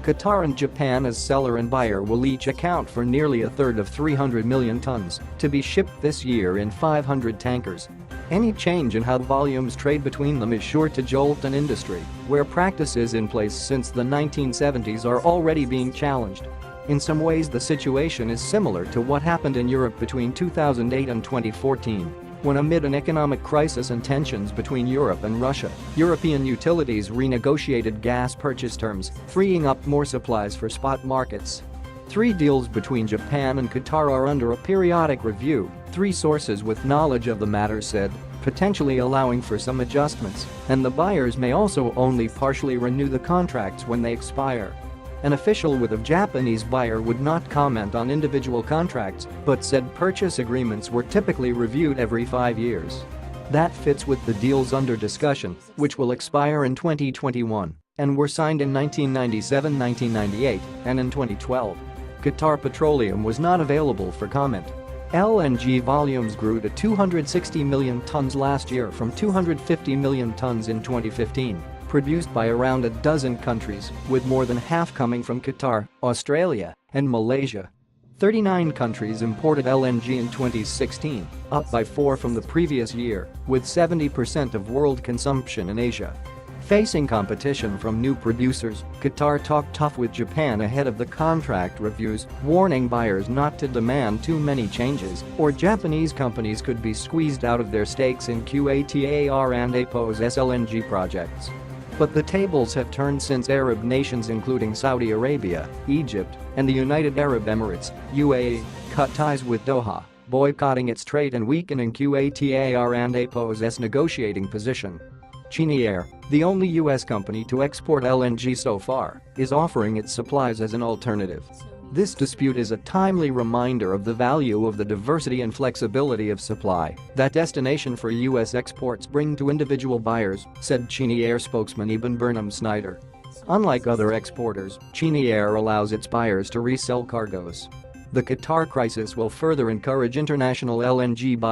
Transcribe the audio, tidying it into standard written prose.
Qatar and Japan as seller and buyer will each account for nearly a third of 300 million tons to be shipped this year in 500 tankers. Any change in how volumes trade between them is sure to jolt an industry where practices in place since the 1970s are already being challenged. In some ways, the situation is similar to what happened in Europe between 2008 and 2014, when amid an economic crisis and tensions between Europe and Russia, European utilities renegotiated gas purchase terms, freeing up more supplies for spot markets. 3 deals between Japan and Qatar are under a periodic review, 3 sources with knowledge of the matter said, potentially allowing for some adjustments, and the buyers may also only partially renew the contracts when they expire. An official with a Japanese buyer would not comment on individual contracts but said purchase agreements were typically reviewed every 5 years. That fits with the deals under discussion, which will expire in 2021 and were signed in 1997, 1998, and in 2012. Qatar Petroleum was not available for comment. LNG volumes grew to 260 million tons last year from 250 million tons in 2015. Produced by around a dozen countries, with more than half coming from Qatar, Australia, and Malaysia. 39 countries imported LNG in 2016, up by 4 from the previous year, with 70% of world consumption in Asia. Facing competition from new producers, Qatar talked tough with Japan ahead of the contract reviews, warning buyers not to demand too many changes or Japanese companies could be squeezed out of their stakes in Qatar and APO's LNG projects. But the tables have turned since Arab nations including Saudi Arabia, Egypt, and the United Arab Emirates, UAE, cut ties with Doha, boycotting its trade and weakening Qatar and APO's negotiating position. Cheniere, the only U.S. company to export LNG so far, is offering its supplies as an alternative. This dispute is a timely reminder of the value of the diversity and flexibility of supply that destination for U.S. exports bring to individual buyers, said Cheniere spokesman Eben Burnham-Snyder. Unlike other exporters, Cheniere allows its buyers to resell cargoes. The Qatar crisis will further encourage international LNG buyers